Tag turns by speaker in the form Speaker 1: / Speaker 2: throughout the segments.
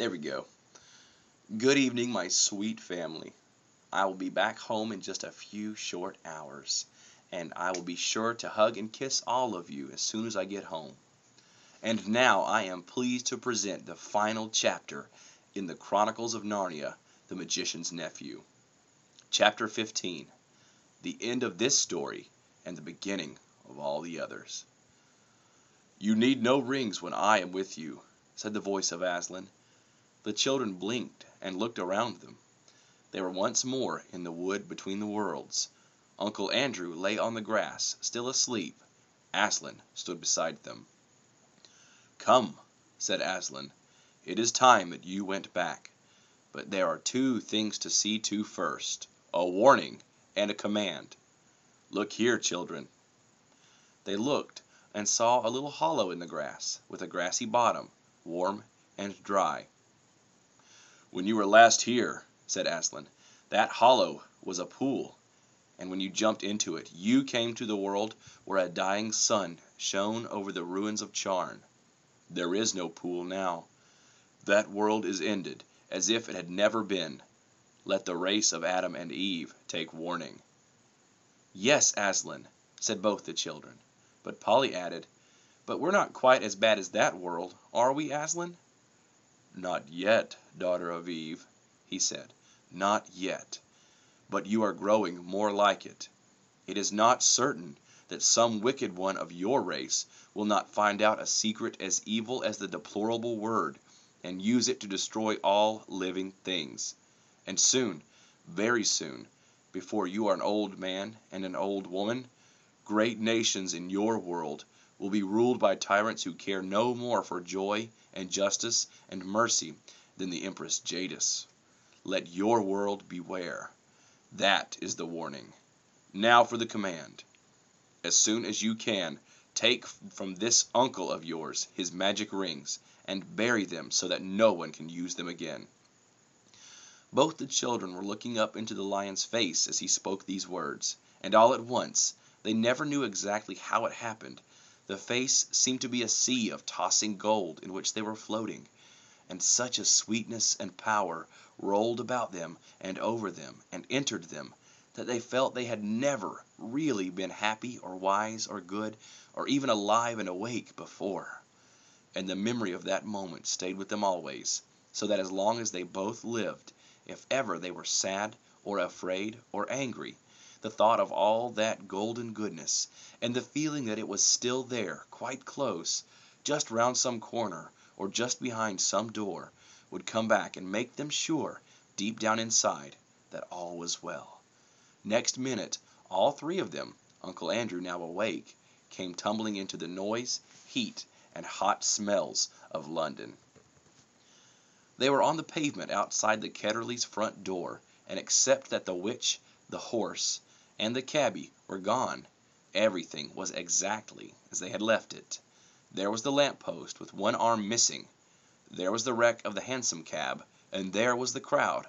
Speaker 1: There we go. Good evening, my sweet family. I will be back home in just a few short hours, and I will be sure to hug and kiss all of you as soon as I get home. And now I am pleased to present the final chapter in the Chronicles of Narnia, the Magician's Nephew. Chapter 15. The end of this story and the beginning of all the others. "You need no rings when I am with you," said the voice of Aslan. The children blinked and looked around them. They were once more in the wood between the worlds. Uncle Andrew lay on the grass, still asleep. Aslan stood beside them. "Come," said Aslan, "it is time that you went back. But there are two things to see to first, a warning and a command. Look here, children." They looked and saw a little hollow in the grass, with a grassy bottom, warm and dry. "When you were last here," said Aslan, "that hollow was a pool, and when you jumped into it, you came to the world where a dying sun shone over the ruins of Charn. There is no pool now. That world is ended, as if it had never been. Let the race of Adam and Eve take warning." "Yes, Aslan," said both the children, but Polly added, "But we're not quite as bad as that world, are we, Aslan?" "Not yet, daughter of Eve," he said, "not yet. But you are growing more like it. It is not certain that some wicked one of your race will not find out a secret as evil as the deplorable word, and use it to destroy all living things. And soon, very soon, before you are an old man and an old woman, great nations in your world will be ruled by tyrants who care no more for joy and justice and mercy than the Empress Jadis. Let your world beware. That is the warning. Now for the command. As soon as you can, take from this uncle of yours his magic rings, and bury them so that no one can use them again." Both the children were looking up into the lion's face as he spoke these words, and all at once, they never knew exactly how it happened, the face seemed to be a sea of tossing gold in which they were floating, and such a sweetness and power rolled about them and over them and entered them, that they felt they had never really been happy or wise or good or even alive and awake before. And the memory of that moment stayed with them always, so that as long as they both lived, if ever they were sad or afraid or angry, the thought of all that golden goodness, and the feeling that it was still there, quite close, just round some corner or just behind some door, would come back and make them sure, deep down inside, that all was well. Next minute, all three of them, Uncle Andrew now awake, came tumbling into the noise, heat, and hot smells of London. They were on the pavement outside the Ketterleys' front door, and except that the witch, the horse, and the cabby were gone, everything was exactly as they had left it. There was the lamp-post with one arm missing, there was the wreck of the hansom cab, and there was the crowd.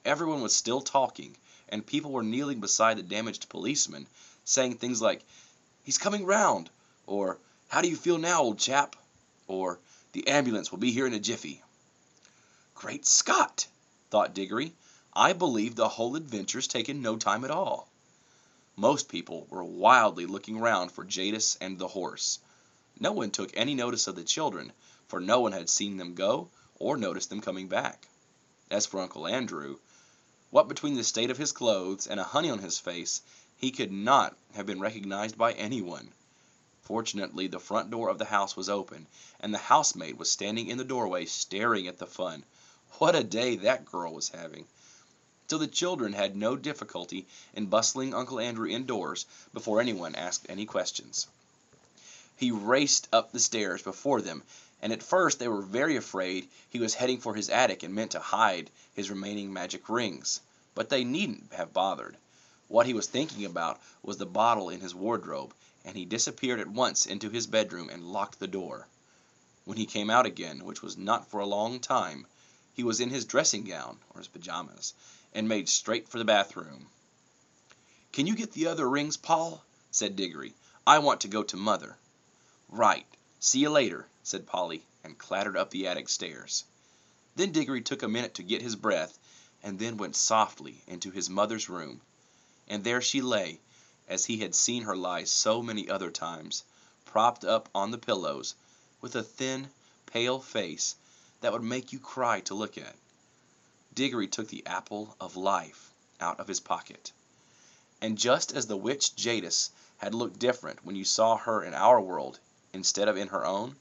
Speaker 1: Everyone was still talking, and people were kneeling beside the damaged policeman, saying things like, "He's coming round," or "How do you feel now, old chap?" or "The ambulance will be here in a jiffy." "Great Scott!" thought Diggory. "I believe the whole adventure's taken no time at all." Most people were wildly looking round for Jadis and the horse. No one took any notice of the children, for no one had seen them go or noticed them coming back. As for Uncle Andrew, what between the state of his clothes and a honey on his face, he could not have been recognized by anyone. Fortunately, the front door of the house was open, and the housemaid was standing in the doorway staring at the fun. What a day that girl was having! So the children had no difficulty in bustling Uncle Andrew indoors before anyone asked any questions. He raced up the stairs before them, and at first they were very afraid he was heading for his attic and meant to hide his remaining magic rings. But they needn't have bothered. What he was thinking about was the bottle in his wardrobe, and he disappeared at once into his bedroom and locked the door. When he came out again, which was not for a long time, he was in his dressing gown, or his pajamas, and made straight for the bathroom. "Can you get the other rings, Paul?" said Diggory. "I want to go to Mother." "Right. See you later," said Polly, and clattered up the attic stairs. Then Diggory took a minute to get his breath, and then went softly into his mother's room. And there she lay, as he had seen her lie so many other times, propped up on the pillows, with a thin, pale face that would make you cry to look at. Diggory took the apple of life out of his pocket. And just as the witch Jadis had looked different when you saw her in our world instead of in her own,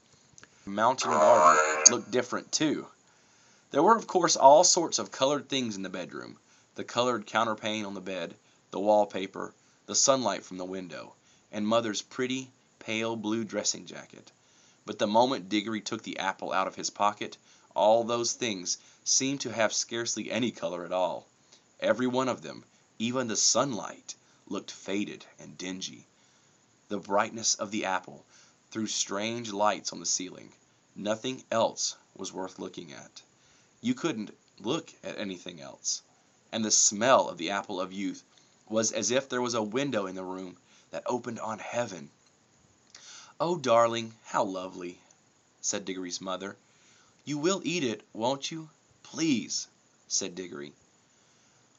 Speaker 1: Mountain Garden looked different too. There were, of course, all sorts of colored things in the bedroom: the colored counterpane on the bed, the wallpaper, the sunlight from the window, and Mother's pretty, pale blue dressing jacket. But the moment Diggory took the apple out of his pocket, all those things seemed to have scarcely any color at all. Every one of them, even the sunlight, looked faded and dingy. The brightness of the apple threw strange lights on the ceiling. Nothing else was worth looking at. You couldn't look at anything else. And the smell of the apple of youth was as if there was a window in the room that opened on heaven. "Oh, darling, how lovely," said Diggory's mother. "You will eat it, won't you? Please," said Diggory.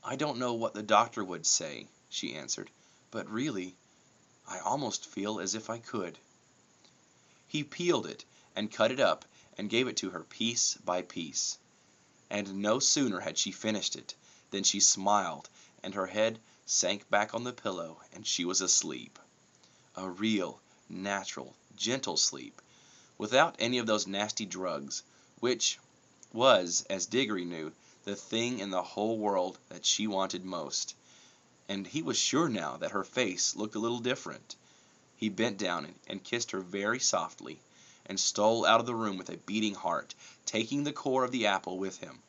Speaker 1: "I don't know what the doctor would say," she answered, "but really, I almost feel as if I could." He peeled it and cut it up and gave it to her piece by piece. And no sooner had she finished it than she smiled, and her head sank back on the pillow, and she was asleep. A real, natural, gentle sleep, without any of those nasty drugs, which was, as Diggory knew, the thing in the whole world that she wanted most. And he was sure now that her face looked a little different. He bent down and kissed her very softly, and stole out of the room with a beating heart, taking the core of the apple with him.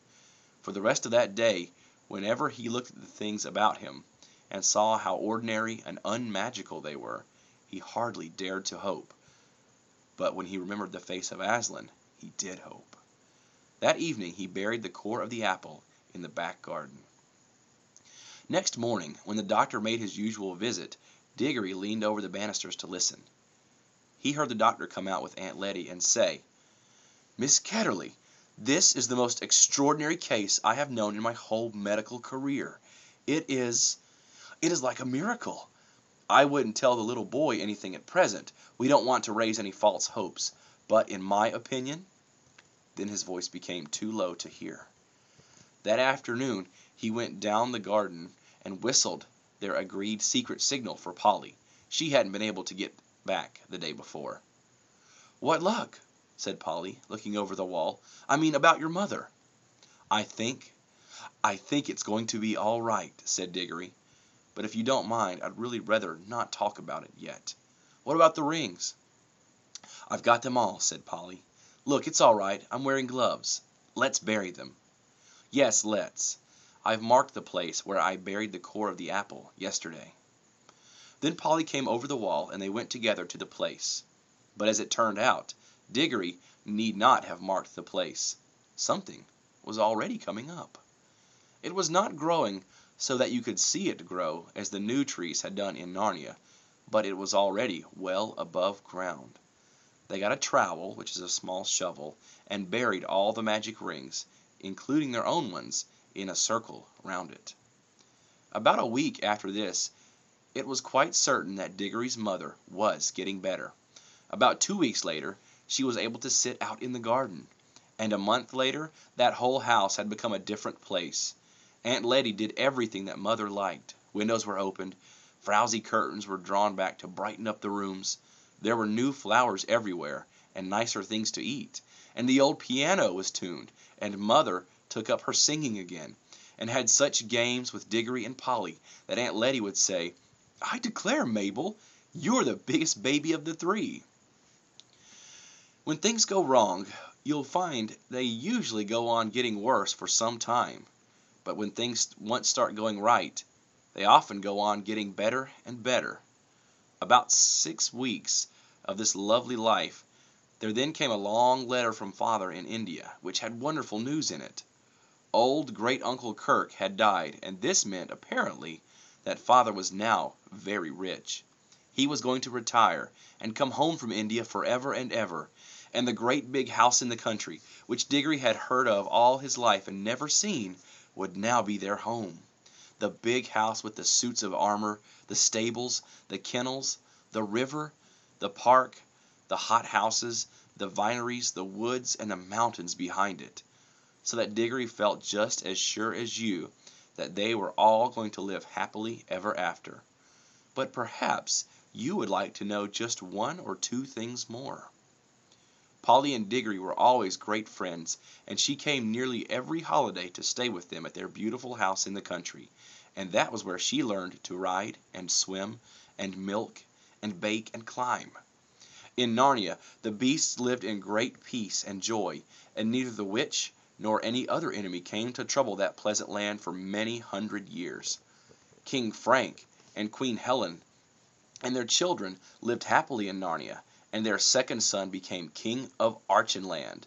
Speaker 1: For the rest of that day, whenever he looked at the things about him, and saw how ordinary and unmagical they were, he hardly dared to hope. But when he remembered the face of Aslan, he did hope. That evening he buried the core of the apple in the back garden. Next morning, when the doctor made his usual visit, Diggory leaned over the banisters to listen. He heard the doctor come out with Aunt Letty and say, "Miss Ketterly, this is the most extraordinary case I have known in my whole medical career. It is like a miracle. I wouldn't tell the little boy anything at present. We don't want to raise any false hopes. But in my opinion—" Then his voice became too low to hear. That afternoon he went down the garden and whistled their agreed secret signal for Polly. She hadn't been able to get back the day before. "What luck?" said Polly, looking over the wall. "I mean, about your mother." I think it's going to be all right," said Diggory. "But if you don't mind, I'd really rather not talk about it yet. What about the rings?" "I've got them all," said Polly. "Look, it's all right. I'm wearing gloves. Let's bury them." "Yes, let's. I've marked the place where I buried the core of the apple yesterday." Then Polly came over the wall, and they went together to the place. But as it turned out, Diggory need not have marked the place. Something was already coming up. It was not growing so that you could see it grow as the new trees had done in Narnia, but it was already well above ground. They got a trowel, which is a small shovel, and buried all the magic rings, including their own ones, in a circle round it. About a week after this, it was quite certain that Diggory's mother was getting better. About 2 weeks later, she was able to sit out in the garden. And a month later, that whole house had become a different place. Aunt Letty did everything that Mother liked. Windows were opened, frowsy curtains were drawn back to brighten up the rooms. There were new flowers everywhere, and nicer things to eat. And the old piano was tuned, and Mother took up her singing again, and had such games with Diggory and Polly that Aunt Letty would say, "I declare, Mabel, you're the biggest baby of the three." When things go wrong, you'll find they usually go on getting worse for some time. But when things once start going right, they often go on getting better and better. About 6 weeks of this lovely life, there then came a long letter from Father in India, which had wonderful news in it. Old Great-Uncle Kirk had died, and this meant, apparently, that Father was now very rich. He was going to retire and come home from India forever and ever, And the great big house in the country, which Diggory had heard of all his life and never seen, would now be their home. The big house with the suits of armor, the stables, the kennels, the river, the park, the hothouses, the vineries, the woods, and the mountains behind it. So that Diggory felt just as sure as you that they were all going to live happily ever after. But perhaps you would like to know just one or two things more. Polly and Diggory were always great friends, and she came nearly every holiday to stay with them at their beautiful house in the country, and that was where she learned to ride and swim and milk and bake and climb. In Narnia the beasts lived in great peace and joy, and neither the witch nor any other enemy came to trouble that pleasant land for many 100 years. King Frank and Queen Helen and their children lived happily in Narnia, and their second son became King of Archenland.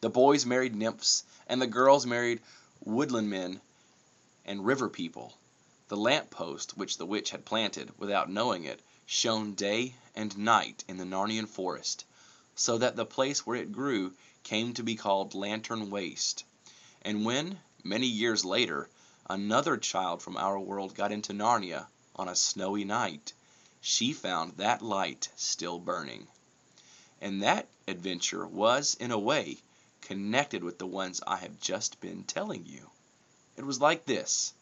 Speaker 1: The boys married nymphs, and the girls married woodland men and river people. The lamp post which the witch had planted, without knowing it, shone day and night in the Narnian forest, so that the place where it grew came to be called Lantern Waste. And when, many years later, another child from our world got into Narnia on a snowy night, she found that light still burning. And that adventure was, in a way, connected with the ones I have just been telling you. It was like this.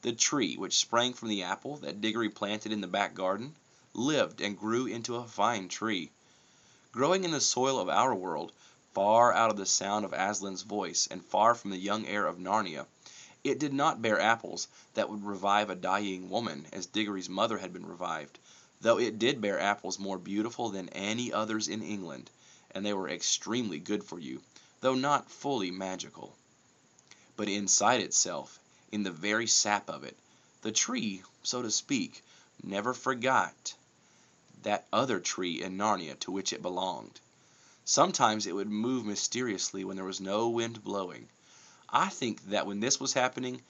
Speaker 1: The tree which sprang from the apple that Diggory planted in the back garden lived and grew into a fine tree. Growing in the soil of our world, far out of the sound of Aslan's voice and far from the young air of Narnia, it did not bear apples that would revive a dying woman, as Diggory's mother had been revived, though it did bear apples more beautiful than any others in England, and they were extremely good for you, though not fully magical. But inside itself, in the very sap of it, the tree, so to speak, never forgot that other tree in Narnia to which it belonged. Sometimes it would move mysteriously when there was no wind blowing. I think that when this was happening,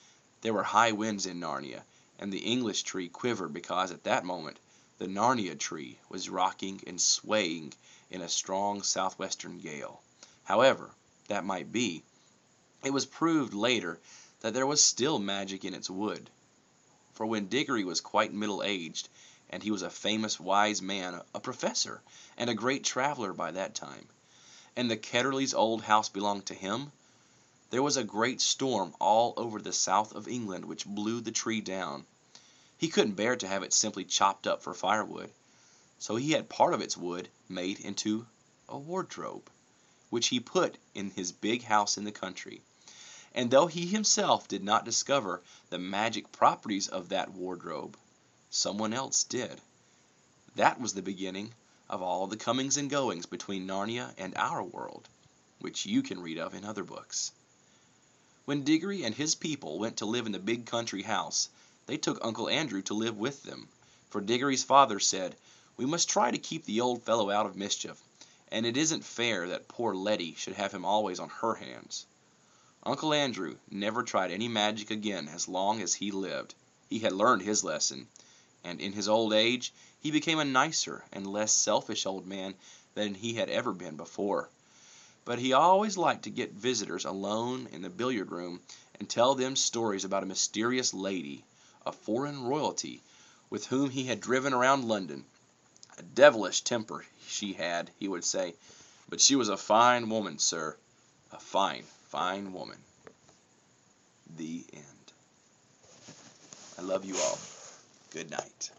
Speaker 1: there were high winds in Narnia, and the English tree quivered because at that moment the Narnia tree was rocking and swaying in a strong southwestern gale. However that might be, it was proved later that there was still magic in its wood. For when Diggory was quite middle-aged, and he was a famous wise man, a professor, and a great traveler by that time, and the Ketterleys' old house belonged to him, there was a great storm all over the south of England which blew the tree down. He couldn't bear to have it simply chopped up for firewood, so he had part of its wood made into a wardrobe, which he put in his big house in the country. And though he himself did not discover the magic properties of that wardrobe, someone else did. That was the beginning of all the comings and goings between Narnia and our world, which you can read of in other books. When Diggory and his people went to live in the big country house, they took Uncle Andrew to live with them, for Diggory's father said, "We must try to keep the old fellow out of mischief, and it isn't fair that poor Letty should have him always on her hands." Uncle Andrew never tried any magic again as long as he lived. He had learned his lesson, and in his old age he became a nicer and less selfish old man than he had ever been before. But he always liked to get visitors alone in the billiard room and tell them stories about a mysterious lady, a foreign royalty, with whom he had driven around London. A devilish temper she had, he would say, but she was a fine woman, sir, a fine, fine woman. The end. I love you all. Good night.